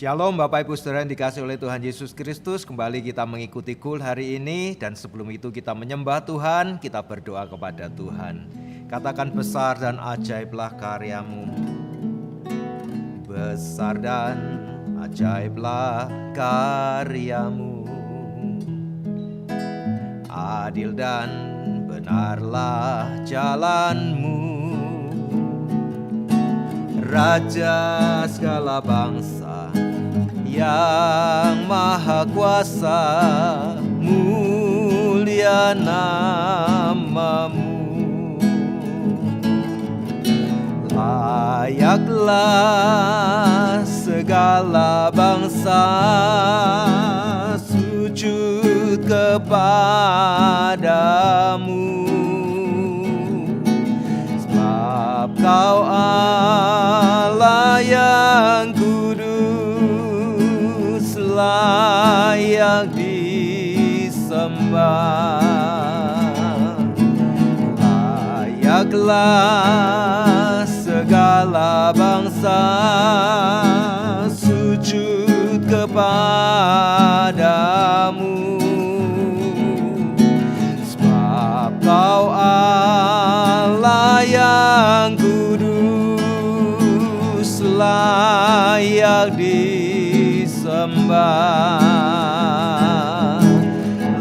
Shalom Bapak Ibu Saudara yang dikasihi oleh Tuhan Yesus Kristus. Kembali kita mengikuti KUL hari ini. Dan sebelum itu kita menyembah Tuhan, kita berdoa kepada Tuhan. Katakan, besar dan ajaiblah karyamu. Besar dan ajaiblah karyamu. Adil dan benarlah jalanmu. Raja segala bangsa yang maha kuasa, mulia namamu. Layaklah segala bangsa sujud kepadamu, sebab Kau Allah yang kudus, layak disembah. Layaklah segala bangsa sujud kepadamu, sebab Kau Allah yang kudus, layak disembah,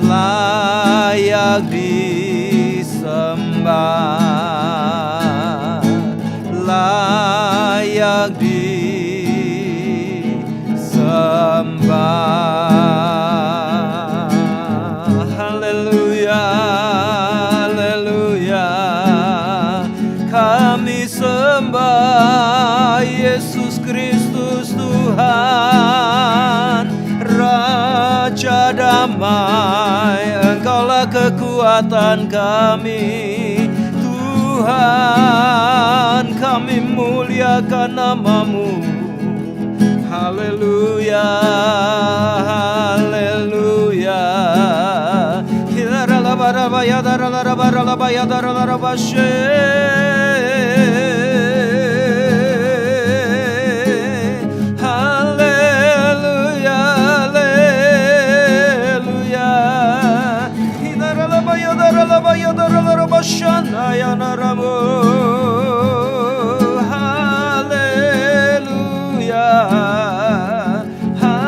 layak disembah, layak disembah. Haleluya, haleluya. Kami sembah Yesus Kristus Tuhan, Raja damai. Engkaulah kekuatan kami, Tuhan. Kami muliakan namamu. Haleluya, haleluya.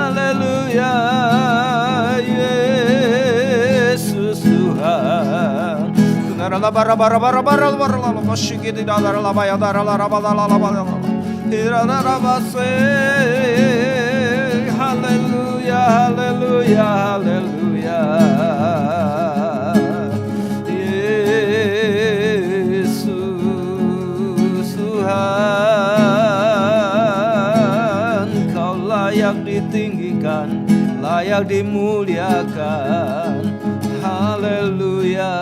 Haleluya, Yesus Tuhan. Haleluya, haleluya, haleluya. Yesus Tuhan, Kau layak ditinggikan, layak dimuliakan. Haleluya.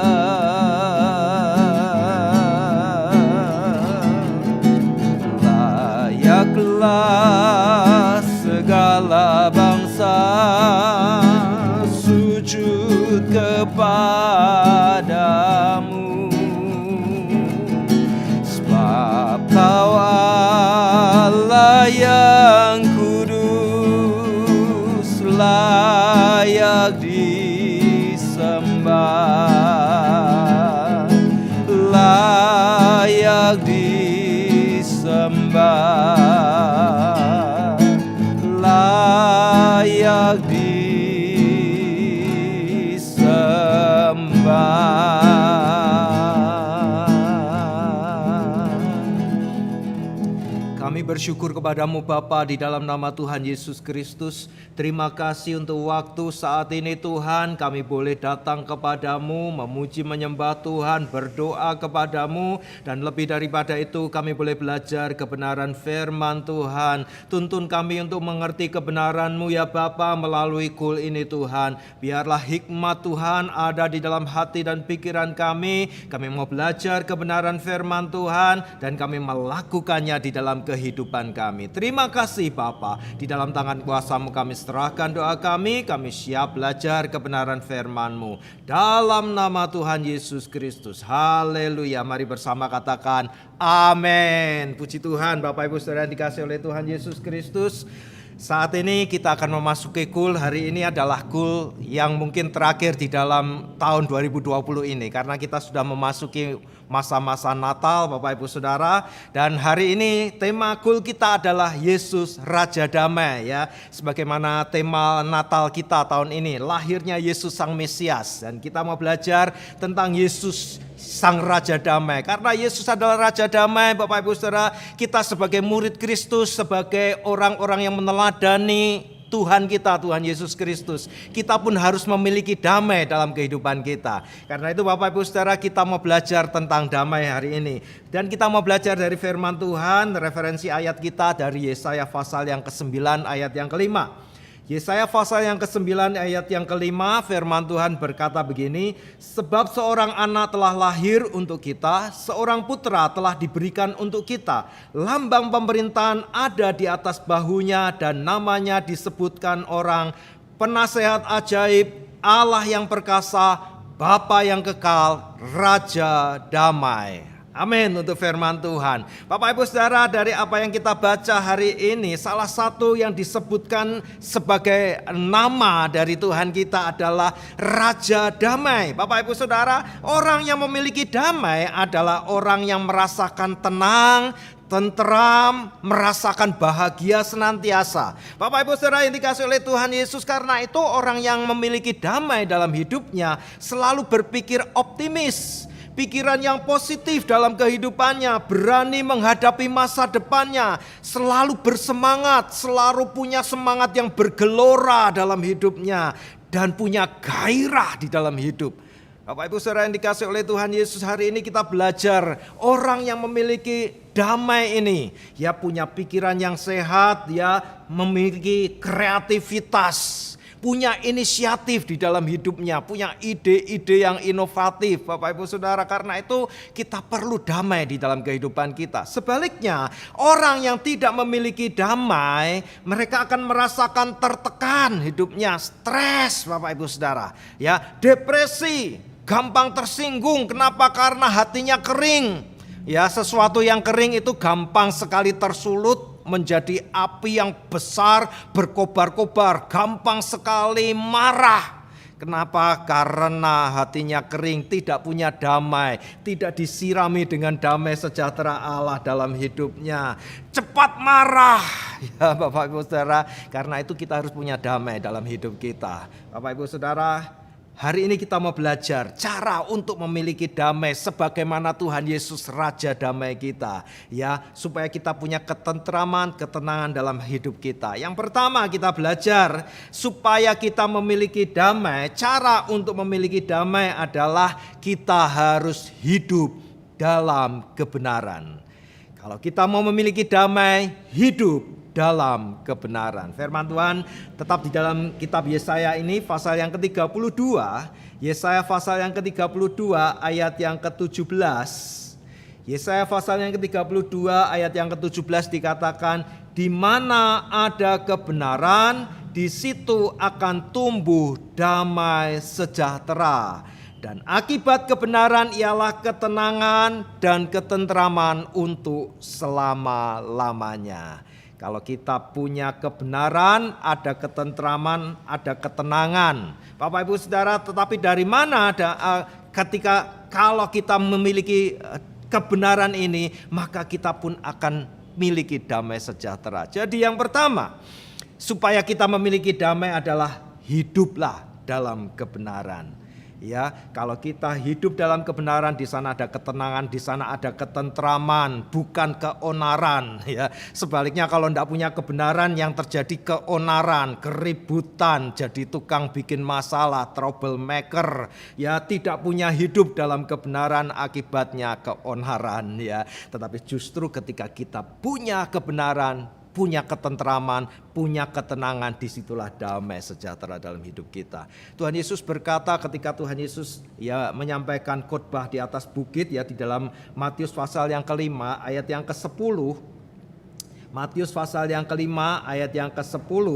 Layaklah segala bangsa sujud kepadamu, sebab Kau Allah yang kudus, layak disembah, layak disembah, layak disembah. Kami bersyukur kepadamu Bapa di dalam nama Tuhan Yesus Kristus. Terima kasih untuk waktu saat ini Tuhan. Kami boleh datang kepadamu, memuji menyembah Tuhan, berdoa kepadamu. Dan lebih daripada itu kami boleh belajar kebenaran firman Tuhan. Tuntun kami untuk mengerti kebenaran-Mu ya Bapa melalui KUL ini Tuhan. Biarlah hikmat Tuhan ada di dalam hati dan pikiran kami. Kami mau belajar kebenaran firman Tuhan dan kami melakukannya di dalam kehidupan kami. Terima kasih Bapa. Di dalam tangan kuasa-Mu kami serahkan doa kami siap belajar kebenaran firman-Mu. Dalam nama Tuhan Yesus Kristus. Haleluya. Mari bersama katakan amin. Puji Tuhan Bapak Ibu Saudara yang dikasihi oleh Tuhan Yesus Kristus. Saat ini kita akan memasuki KUL. Hari ini adalah KUL yang mungkin terakhir di dalam tahun 2020 ini, karena kita sudah memasuki masa-masa Natal, Bapak Ibu Saudara. Dan hari ini tema KUL kita adalah Yesus Raja Damai, ya. Sebagaimana tema Natal kita tahun ini, lahirnya Yesus Sang Mesias. Dan kita mau belajar tentang Yesus Sang Raja Damai. Karena Yesus adalah Raja Damai, Bapak Ibu Saudara, kita sebagai murid Kristus, sebagai orang-orang yang meneladani Tuhan kita, Tuhan Yesus Kristus, kita pun harus memiliki damai dalam kehidupan kita. Karena itu Bapak Ibu Saudara, kita mau belajar tentang damai hari ini. Dan kita mau belajar dari firman Tuhan. Referensi ayat kita dari Yesaya pasal yang ke-9 ayat yang ke-5. Yesaya pasal yang ke-9 ayat yang ke-5, firman Tuhan berkata begini, sebab seorang anak telah lahir untuk kita, seorang putra telah diberikan untuk kita. Lambang pemerintahan ada di atas bahunya dan namanya disebutkan orang penasehat ajaib, Allah yang perkasa, Bapa yang kekal, Raja damai. Amin untuk firman Tuhan. Bapak Ibu Saudara, dari apa yang kita baca hari ini, salah satu yang disebutkan sebagai nama dari Tuhan kita adalah Raja Damai. Bapak Ibu Saudara, orang yang memiliki damai adalah orang yang merasakan tenang, tentram, merasakan bahagia senantiasa. Bapak Ibu Saudara yang dikasihi oleh Tuhan Yesus, karena itu orang yang memiliki damai dalam hidupnya selalu berpikir optimis. Pikiran yang positif dalam kehidupannya, berani menghadapi masa depannya, selalu bersemangat, selalu punya semangat yang bergelora dalam hidupnya, dan punya gairah di dalam hidup. Bapak Ibu Saudara yang dikasihi oleh Tuhan Yesus, hari ini kita belajar orang yang memiliki damai ini, ya punya pikiran yang sehat, ya memiliki kreativitas, punya inisiatif di dalam hidupnya, punya ide-ide yang inovatif, Bapak Ibu Saudara. Karena itu kita perlu damai di dalam kehidupan kita. Sebaliknya, orang yang tidak memiliki damai, mereka akan merasakan tertekan hidupnya, stres, Bapak Ibu Saudara, ya, depresi, gampang tersinggung. Kenapa? Karena hatinya kering. Ya, sesuatu yang kering itu gampang sekali tersulut menjadi api yang besar, berkobar-kobar, gampang sekali marah. Kenapa? Karena hatinya kering, tidak punya damai, tidak disirami dengan damai sejahtera Allah dalam hidupnya. Cepat marah, ya Bapak Ibu Saudara. Karena itu kita harus punya damai dalam hidup kita. Bapak Ibu Saudara, hari ini kita mau belajar cara untuk memiliki damai sebagaimana Tuhan Yesus Raja Damai kita, ya, supaya kita punya ketentraman, ketenangan dalam hidup kita. Yang pertama kita belajar supaya kita memiliki damai. Cara untuk memiliki damai adalah kita harus hidup dalam kebenaran. Kalau kita mau memiliki damai, hidup dalam kebenaran. Firman Tuhan tetap di dalam kitab Yesaya ini, pasal yang ke-32. Yesaya pasal yang ke-32 ayat yang ke-17. Yesaya pasal yang ke-32 ayat yang ke-17 dikatakan, di mana ada kebenaran, di situ akan tumbuh damai sejahtera. Dan akibat kebenaran ialah ketenangan dan ketentraman untuk selama-lamanya. Kalau kita punya kebenaran, ada ketentraman, ada ketenangan. Bapak Ibu Saudara, tetapi dari mana kalau kita memiliki kebenaran ini, maka kita pun akan memiliki damai sejahtera. Jadi yang pertama, supaya kita memiliki damai adalah hiduplah dalam kebenaran. Ya, kalau kita hidup dalam kebenaran, di sana ada ketenangan, di sana ada ketentraman, bukan keonaran. Ya, sebaliknya kalau tidak punya kebenaran, yang terjadi keonaran, keributan, jadi tukang bikin masalah, troublemaker. Ya, tidak punya hidup dalam kebenaran, akibatnya keonaran. Ya, tetapi justru ketika kita punya kebenaran, punya ketentraman, punya ketenangan, disitulah damai sejahtera dalam hidup kita. Tuhan Yesus berkata ketika Tuhan Yesus menyampaikan khotbah di atas bukit, ya, di dalam Matius pasal yang ke-5 ayat yang ke-10. Matius pasal yang ke-5 ayat yang ke-10.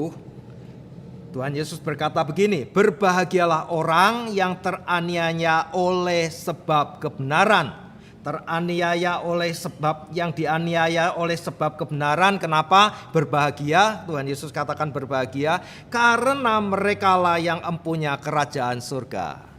Tuhan Yesus berkata begini, berbahagialah orang yang teraniaya oleh sebab kebenaran, teraniaya oleh sebab yang dianiaya oleh sebab kebenaran. Kenapa? Berbahagia. Tuhan Yesus katakan berbahagia karena merekalah yang empunya kerajaan surga.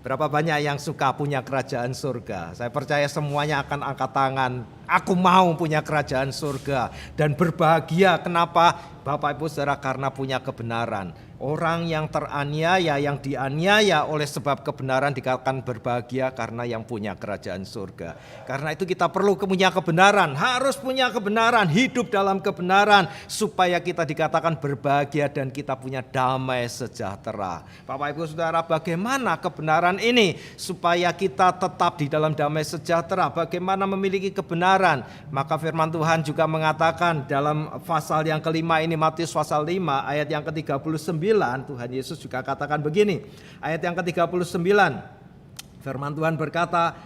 Berapa banyak yang suka punya kerajaan surga? Saya percaya semuanya akan angkat tangan. Aku mau punya kerajaan surga dan berbahagia. Kenapa? Bapak Ibu Saudara, karena punya kebenaran. Orang yang teraniaya, yang dianiaya oleh sebab kebenaran dikatakan berbahagia karena yang punya kerajaan surga. Karena itu kita perlu punya kebenaran, harus punya kebenaran, hidup dalam kebenaran supaya kita dikatakan berbahagia dan kita punya damai sejahtera. Bapak Ibu Saudara, bagaimana kebenaran ini supaya kita tetap di dalam damai sejahtera? Bagaimana memiliki kebenaran? Maka firman Tuhan juga mengatakan dalam pasal yang kelima ini, Matius pasal 5 ayat yang ke-39, Tuhan Yesus juga katakan begini. Ayat yang ke-39, firman Tuhan berkata,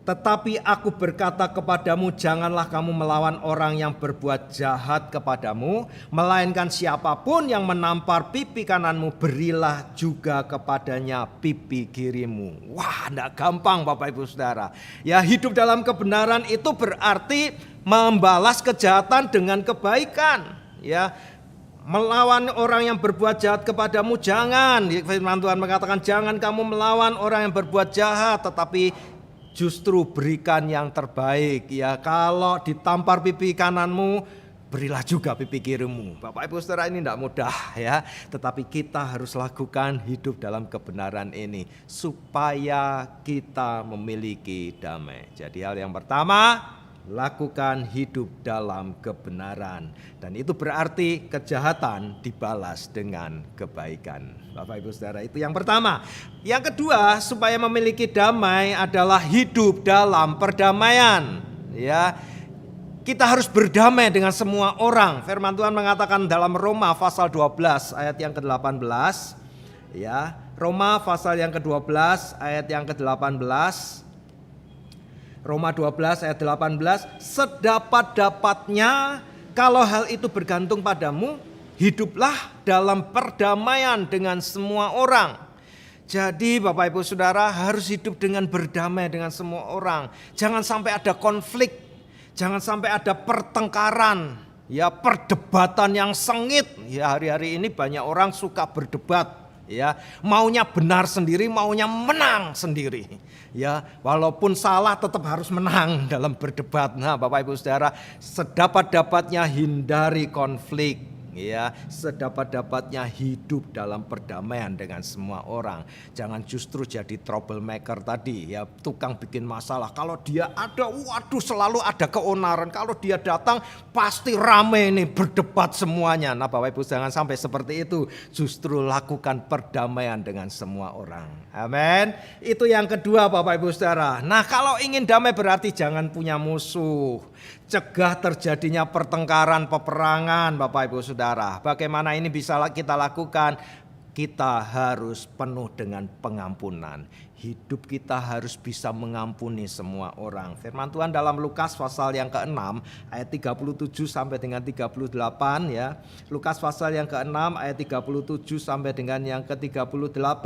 tetapi aku berkata kepadamu, janganlah kamu melawan orang yang berbuat jahat kepadamu, melainkan siapapun yang menampar pipi kananmu, berilah juga kepadanya pipi kirimu. Wah, tidak gampang Bapak Ibu Saudara. Ya, hidup dalam kebenaran itu berarti membalas kejahatan dengan kebaikan. Ya, melawan orang yang berbuat jahat kepadamu jangan. Firman Tuhan mengatakan jangan kamu melawan orang yang berbuat jahat, tetapi justru berikan yang terbaik. Ya, kalau ditampar pipi kananmu, berilah juga pipi kirimu. Bapak Ibu Saudara, ini tidak mudah ya, tetapi kita harus lakukan hidup dalam kebenaran ini supaya kita memiliki damai. Jadi hal yang pertama, lakukan hidup dalam kebenaran. Dan itu berarti kejahatan dibalas dengan kebaikan. Bapak Ibu Saudara, itu yang pertama. Yang kedua, supaya memiliki damai adalah hidup dalam perdamaian. Ya, kita harus berdamai dengan semua orang. Firman Tuhan mengatakan dalam Roma pasal 12 ayat yang ke-18. Ya, Roma pasal yang ke-12 ayat yang ke-18. Roma 12 ayat 18, sedapat-dapatnya kalau hal itu bergantung padamu, hiduplah dalam perdamaian dengan semua orang. Jadi Bapak Ibu Saudara harus hidup dengan berdamai dengan semua orang. Jangan sampai ada konflik, jangan sampai ada pertengkaran, ya perdebatan yang sengit. Ya, hari-hari ini banyak orang suka berdebat, ya maunya benar sendiri, maunya menang sendiri. Ya, walaupun salah tetap harus menang dalam berdebat. Nah, Bapak Ibu Saudara, sedapat-dapatnya hindari konflik. Ya, sedapat-dapatnya hidup dalam perdamaian dengan semua orang. Jangan justru jadi troublemaker tadi, ya tukang bikin masalah. Kalau dia ada, waduh selalu ada keonaran. Kalau dia datang pasti rame nih berdebat semuanya. Nah, Bapak Ibu jangan sampai seperti itu. Justru lakukan perdamaian dengan semua orang. Amin. Itu yang kedua Bapak Ibu Saudara. Nah, kalau ingin damai berarti jangan punya musuh. Cegah terjadinya pertengkaran, peperangan Bapak Ibu Saudara. Bagaimana ini bisa kita lakukan? Kita harus penuh dengan pengampunan. Hidup kita harus bisa mengampuni semua orang. Firman Tuhan dalam Lukas pasal yang ke-6 ayat 37 sampai dengan 38 ya. Lukas pasal yang ke-6 ayat 37 sampai dengan yang ke-38.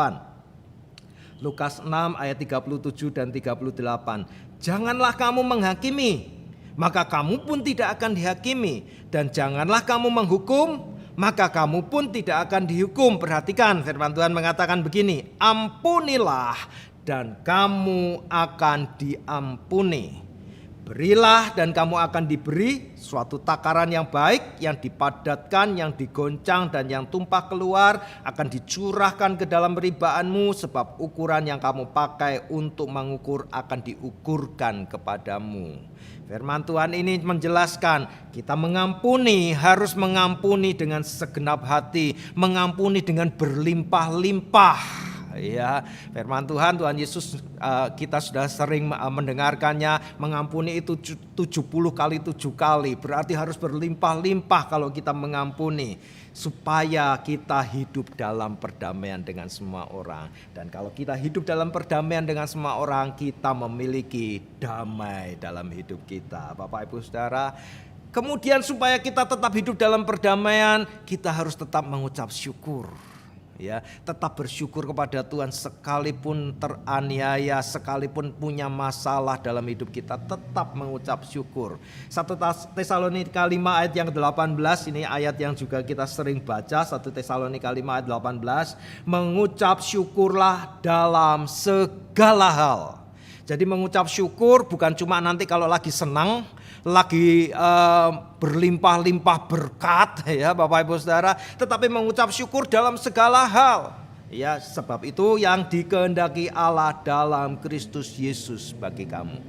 Lukas 6 ayat 37 dan 38. Janganlah kamu menghakimi, maka kamu pun tidak akan dihakimi. Dan janganlah kamu menghukum, maka kamu pun tidak akan dihukum. Perhatikan firman Tuhan mengatakan begini, ampunilah dan kamu akan diampuni. Berilah dan kamu akan diberi, suatu takaran yang baik, yang dipadatkan, yang digoncang dan yang tumpah keluar akan dicurahkan ke dalam ribaanmu, sebab ukuran yang kamu pakai untuk mengukur akan diukurkan kepadamu. Firman Tuhan ini menjelaskan kita mengampuni, harus mengampuni dengan segenap hati, mengampuni dengan berlimpah-limpah. Ya, firman Tuhan Yesus kita sudah sering mendengarkannya, mengampuni itu 70 kali 7 kali. Berarti harus berlimpah-limpah kalau kita mengampuni, supaya kita hidup dalam perdamaian dengan semua orang. Dan kalau kita hidup dalam perdamaian dengan semua orang, kita memiliki damai dalam hidup kita. Bapak Ibu Saudara, kemudian supaya kita tetap hidup dalam perdamaian, kita harus tetap mengucap syukur. Ya, tetap bersyukur kepada Tuhan sekalipun teraniaya, sekalipun punya masalah dalam hidup kita, tetap mengucap syukur. 1 Tesalonika 5 ayat yang ke-18, ini ayat yang juga kita sering baca, 1 Tesalonika 5 ayat 18, mengucap syukurlah dalam segala hal. Jadi mengucap syukur bukan cuma nanti kalau lagi senang, lagi berlimpah-limpah berkat ya Bapak Ibu Saudara, tetapi mengucap syukur dalam segala hal. Ya, sebab itu yang dikehendaki Allah dalam Kristus Yesus bagi kamu.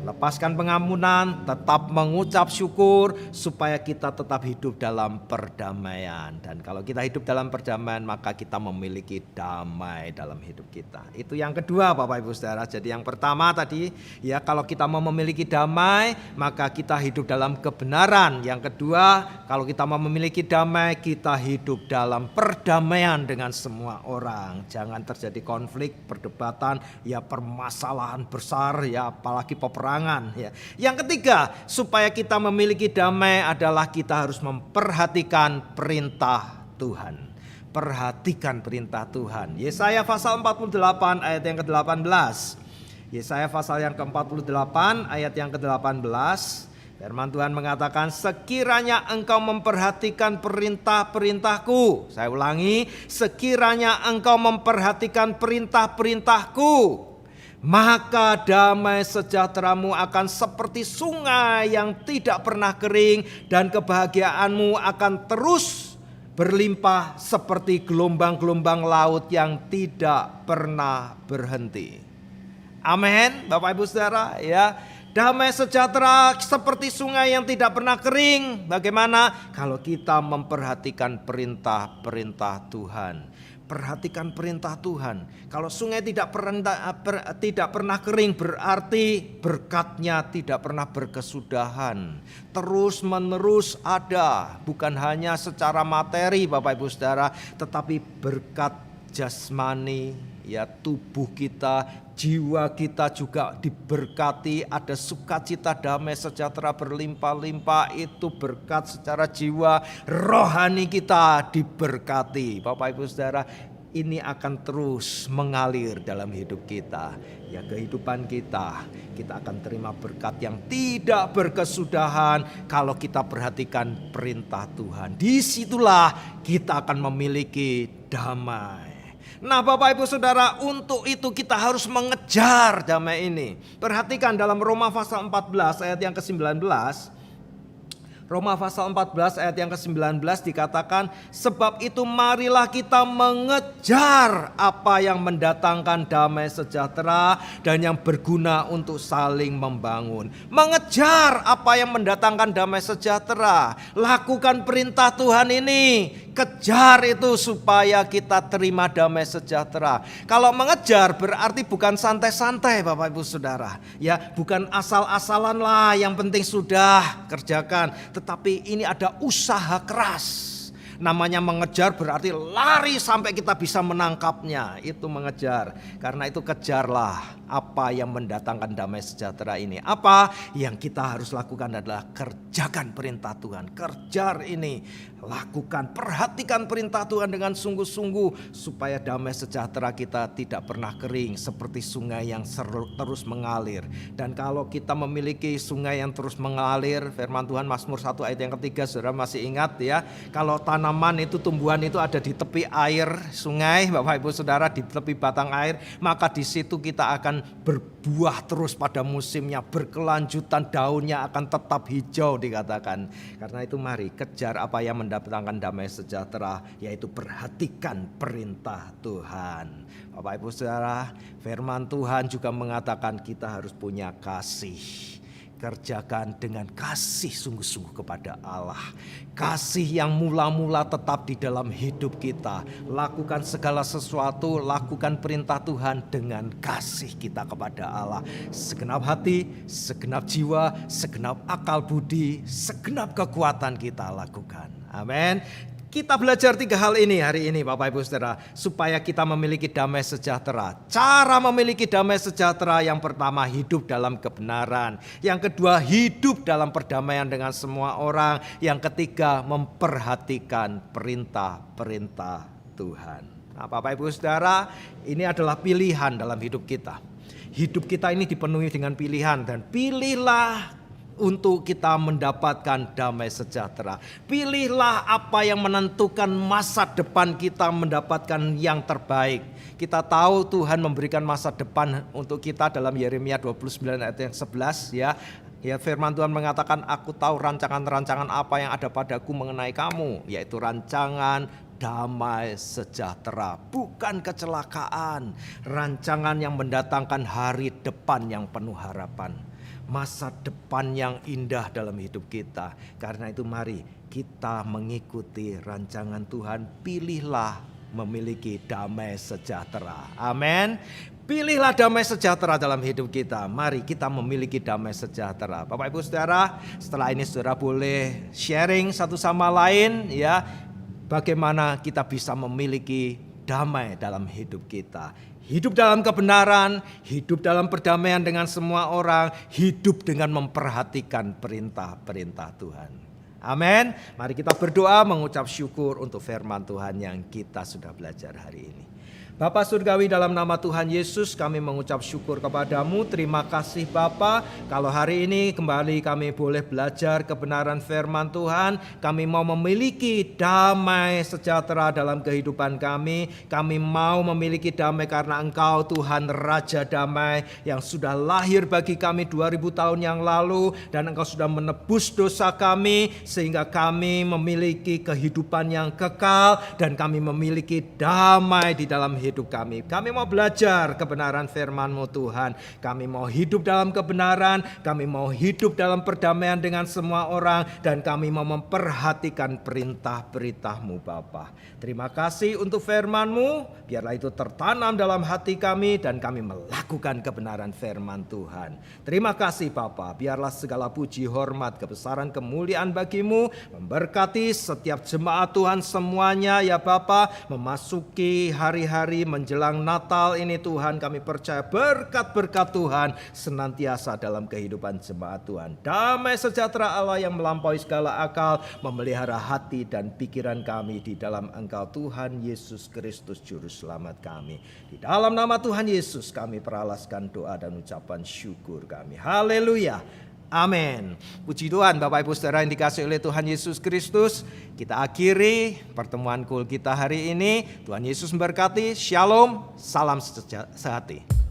Lepaskan pengampunan, tetap mengucap syukur supaya kita tetap hidup dalam perdamaian. Dan kalau kita hidup dalam perdamaian, maka kita memiliki damai dalam hidup kita. Itu yang kedua Bapak Ibu Saudara. Jadi yang pertama tadi ya, kalau kita mau memiliki damai, maka kita hidup dalam kebenaran. Yang kedua, kalau kita mau memiliki damai, kita hidup dalam perdamaian dengan semua orang. Jangan terjadi konflik, perdebatan, ya permasalahan besar ya, apalagi peperangan. Ya. Yang ketiga, supaya kita memiliki damai adalah kita harus memperhatikan perintah Tuhan. Perhatikan perintah Tuhan. Yesaya pasal 48 ayat yang ke-18. Yesaya pasal yang ke-48 ayat yang ke-18. Firman Tuhan mengatakan, sekiranya engkau memperhatikan perintah-perintahku. Saya ulangi, sekiranya engkau memperhatikan perintah-perintahku, maka damai sejahteramu akan seperti sungai yang tidak pernah kering, dan kebahagiaanmu akan terus berlimpah seperti gelombang-gelombang laut yang tidak pernah berhenti. Amin, Bapak Ibu Saudara ya. Damai sejahtera seperti sungai yang tidak pernah kering. Bagaimana? Kalau kita memperhatikan perintah-perintah Tuhan. Perhatikan perintah Tuhan. Kalau sungai tidak pernah kering, berarti berkatnya tidak pernah berkesudahan. Terus menerus ada, bukan hanya secara materi Bapak Ibu Saudara, tetapi berkat jasmani, ya tubuh kita, jiwa kita juga diberkati, ada sukacita, damai sejahtera berlimpah-limpah, itu berkat secara jiwa, rohani kita diberkati. Bapak Ibu Saudara, ini akan terus mengalir dalam hidup kita. Ya, kehidupan kita akan terima berkat yang tidak berkesudahan kalau kita perhatikan perintah Tuhan. Disitulah kita akan memiliki damai. Nah Bapak Ibu Saudara, untuk itu kita harus mengejar damai ini. Perhatikan dalam Roma pasal 14 ayat yang ke-19. Roma pasal 14 ayat yang ke-19 dikatakan, sebab itu marilah kita mengejar apa yang mendatangkan damai sejahtera dan yang berguna untuk saling membangun. Mengejar apa yang mendatangkan damai sejahtera. Lakukan perintah Tuhan ini. Kejar itu supaya kita terima damai sejahtera. Kalau mengejar berarti bukan santai-santai Bapak Ibu Saudara. Ya, bukan asal-asalan lah, yang penting sudah kerjakan. Tetapi ini ada usaha keras. Namanya mengejar berarti lari sampai kita bisa menangkapnya. Itu mengejar. Karena itu kejarlah apa yang mendatangkan damai sejahtera ini. Apa yang kita harus lakukan adalah kerjakan perintah Tuhan. Kejar ini. Lakukan, perhatikan perintah Tuhan dengan sungguh-sungguh supaya damai sejahtera kita tidak pernah kering seperti sungai yang terus mengalir. Dan kalau kita memiliki sungai yang terus mengalir, firman Tuhan Mazmur 1 ayat yang ketiga, saudara masih ingat ya, kalau tanaman itu, tumbuhan itu ada di tepi air sungai, Bapak Ibu Saudara, di tepi batang air, maka di situ kita akan berbuah terus pada musimnya, berkelanjutan, daunnya akan tetap hijau dikatakan. Karena itu mari kejar apa yang mendatangkan damai sejahtera, yaitu perhatikan perintah Tuhan. Bapak Ibu Saudara, firman Tuhan juga mengatakan kita harus punya kasih. Kerjakan dengan kasih sungguh-sungguh kepada Allah. Kasih yang mula-mula tetap di dalam hidup kita. Lakukan segala sesuatu, lakukan perintah Tuhan dengan kasih kita kepada Allah. Segenap hati, segenap jiwa, segenap akal budi, segenap kekuatan kita lakukan. Amin. Kita belajar 3 hal ini hari ini Bapak Ibu Saudara, supaya kita memiliki damai sejahtera. Cara memiliki damai sejahtera, yang pertama hidup dalam kebenaran. Yang kedua hidup dalam perdamaian dengan semua orang. Yang ketiga memperhatikan perintah-perintah Tuhan. Nah, Bapak Ibu Saudara, ini adalah pilihan dalam hidup kita. Hidup kita ini dipenuhi dengan pilihan, dan pilihlah untuk kita mendapatkan damai sejahtera. Pilihlah apa yang menentukan masa depan kita mendapatkan yang terbaik. Kita tahu Tuhan memberikan masa depan untuk kita dalam Yeremia 29 ayat yang 11 ya. Ya, firman Tuhan mengatakan, aku tahu rancangan-rancangan apa yang ada padaku mengenai kamu, yaitu rancangan damai sejahtera, bukan kecelakaan. Rancangan yang mendatangkan hari depan yang penuh harapan. Masa depan yang indah dalam hidup kita. Karena itu mari kita mengikuti rancangan Tuhan. Pilihlah memiliki damai sejahtera. Amin. Pilihlah damai sejahtera dalam hidup kita. Mari kita memiliki damai sejahtera. Bapak Ibu Saudara, setelah ini saudara boleh sharing satu sama lain ya, bagaimana kita bisa memiliki damai dalam hidup kita. Hidup dalam kebenaran, hidup dalam perdamaian dengan semua orang, hidup dengan memperhatikan perintah-perintah Tuhan. Amin. Mari kita berdoa mengucap syukur untuk firman Tuhan yang kita sudah belajar hari ini. Bapa Surgawi, dalam nama Tuhan Yesus kami mengucap syukur kepadamu. Terima kasih Bapa, kalau hari ini kembali kami boleh belajar kebenaran firman Tuhan. Kami mau memiliki damai sejahtera dalam kehidupan kami. Kami mau memiliki damai karena Engkau Tuhan Raja Damai yang sudah lahir bagi kami 2000 tahun yang lalu. Dan Engkau sudah menebus dosa kami sehingga kami memiliki kehidupan yang kekal. Dan kami memiliki damai di dalam hidup kami. Kami mau belajar kebenaran firman-Mu Tuhan. Kami mau hidup dalam kebenaran. Kami mau hidup dalam perdamaian dengan semua orang. Dan kami mau memperhatikan perintah-perintah-Mu Bapa. Terima kasih untuk firman-Mu. Biarlah itu tertanam dalam hati kami. Dan kami melakukan kebenaran firman Tuhan. Terima kasih Bapa. Biarlah segala puji, hormat, kebesaran, kemuliaan bagi-Mu. Memberkati setiap jemaat Tuhan semuanya ya Bapa. Memasuki hari-hari menjelang Natal ini Tuhan, kami percaya berkat-berkat Tuhan senantiasa dalam kehidupan jemaat Tuhan. Damai sejahtera Allah yang melampaui segala akal memelihara hati dan pikiran kami di dalam Engkau Tuhan Yesus Kristus Juru Selamat kami. Di dalam nama Tuhan Yesus kami peralaskan doa dan ucapan syukur kami. Haleluya. Amin. Puji Tuhan Bapak Ibu Saudara yang dikasihi oleh Tuhan Yesus Kristus. Kita akhiri pertemuan kul kita hari ini. Tuhan Yesus memberkati. Shalom. Salam sehati.